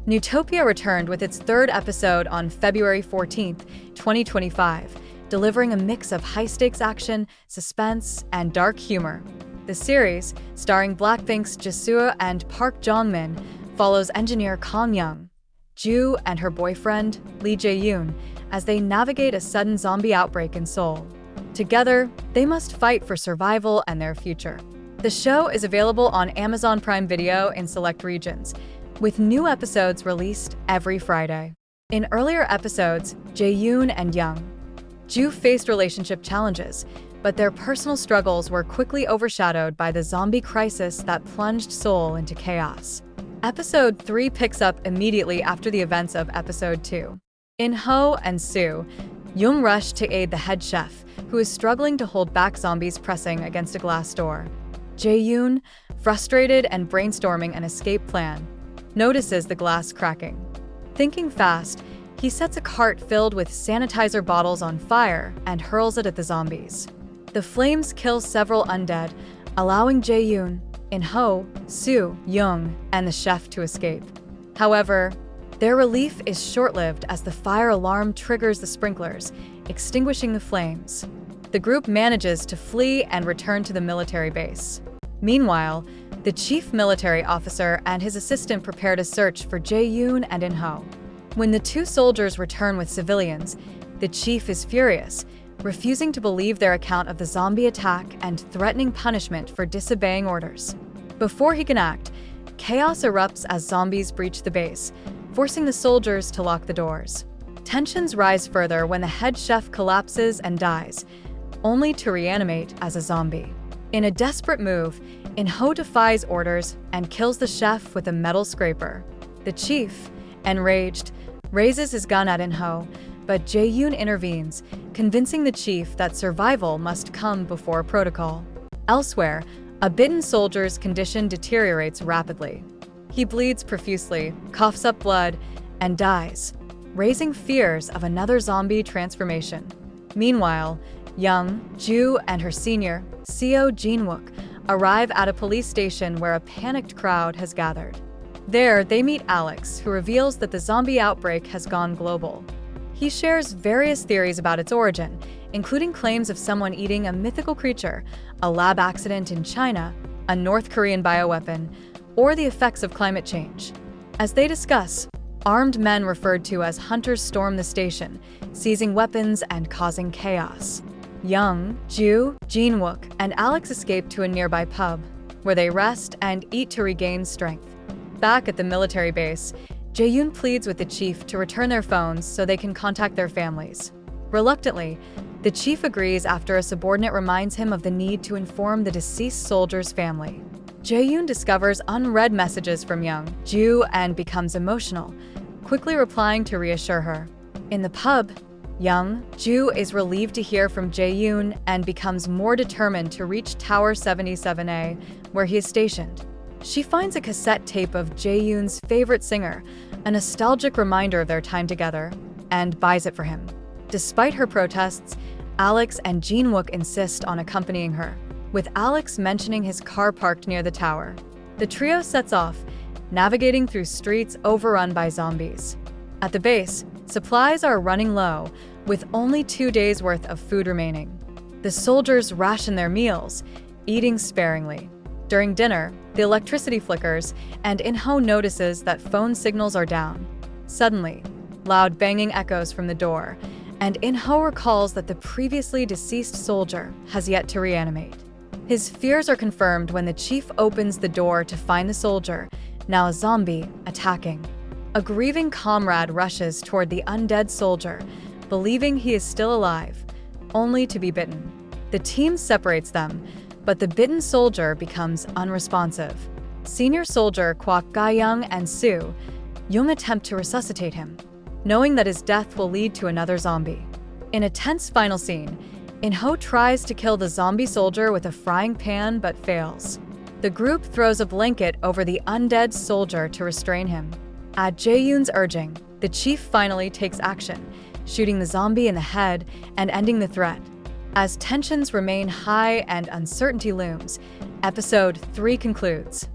Newtopia returned with its third episode on February 14, 2025, delivering a mix of high-stakes action, suspense, and dark humor. The series, starring BLACKPINK's Jisoo and Park Jong-min, follows engineer Young-joo and her boyfriend, Jae-yoon, as they navigate a sudden zombie outbreak in Seoul. Together, they must fight for survival and their future. The show is available on Amazon Prime Video in select regions, with new episodes released every Friday. In earlier episodes, Jae-yoon and Young-joo faced relationship challenges, but their personal struggles were quickly overshadowed by the zombie crisis that plunged Seoul into chaos. Episode 3 picks up immediately after the events of Episode 2. In-ho and Soo-jung rush to aid the head chef, who is struggling to hold back zombies pressing against a glass door. Jae-yoon, frustrated and brainstorming an escape plan, notices the glass cracking. Thinking fast, he sets a cart filled with sanitizer bottles on fire and hurls it at the zombies. The flames kill several undead, allowing Jae-yoon, In-ho, Soo-jung, and the chef to escape. However, their relief is short-lived as the fire alarm triggers the sprinklers, extinguishing the flames. The group manages to flee and return to the military base. Meanwhile, the chief military officer and his assistant prepare to search for Jae-yoon and In-ho. When the two soldiers return with civilians, the chief is furious, refusing to believe their account of the zombie attack and threatening punishment for disobeying orders. Before he can act, chaos erupts as zombies breach the base, forcing the soldiers to lock the doors. Tensions rise further when the head chef collapses and dies, only to reanimate as a zombie. In a desperate move, In-ho defies orders and kills the chef with a metal scraper. The chief, enraged, raises his gun at In-ho, but Jae-yoon intervenes, convincing the chief that survival must come before protocol. Elsewhere, a bitten soldier's condition deteriorates rapidly. He bleeds profusely, coughs up blood, and dies, raising fears of another zombie transformation. Meanwhile, Young-joo and her senior, Seo-jin-wook, arrive at a police station where a panicked crowd has gathered. There, they meet Alex, who reveals that the zombie outbreak has gone global. He shares various theories about its origin, including claims of someone eating a mythical creature, a lab accident in China, a North Korean bioweapon, or the effects of climate change. As they discuss, armed men referred to as hunters storm the station, seizing weapons and causing chaos. Young-joo, Jin-wook, and Alex escape to a nearby pub, where they rest and eat to regain strength. Back at the military base, Jae-yoon pleads with the chief to return their phones so they can contact their families. Reluctantly, the chief agrees after a subordinate reminds him of the need to inform the deceased soldier's family. Jae-yoon discovers unread messages from Young-joo and becomes emotional, quickly replying to reassure her. In the pub, Young-joo is relieved to hear from Jae-yoon and becomes more determined to reach Tower 77A, where he is stationed. She finds a cassette tape of Jae-yoon's favorite singer, a nostalgic reminder of their time together, and buys it for him. Despite her protests, Alex and Jin-wook insist on accompanying her, with Alex mentioning his car parked near the tower. The trio sets off, navigating through streets overrun by zombies. At the base, supplies are running low, with only 2 days' worth of food remaining. The soldiers ration their meals, eating sparingly. During dinner, the electricity flickers, and In-ho notices that phone signals are down. Suddenly, loud banging echoes from the door, and In-ho recalls that the previously deceased soldier has yet to reanimate. His fears are confirmed when the chief opens the door to find the soldier, now a zombie, attacking. A grieving comrade rushes toward the undead soldier, believing he is still alive, only to be bitten. The team separates them, but the bitten soldier becomes unresponsive. Senior soldier Kwak Ga-young and Soo-jung attempt to resuscitate him, knowing that his death will lead to another zombie. In a tense final scene, In-ho tries to kill the zombie soldier with a frying pan but fails. The group throws a blanket over the undead soldier to restrain him. At Jae-yoon's urging, the chief finally takes action, shooting the zombie in the head and ending the threat. As tensions remain high and uncertainty looms, Episode 3 concludes.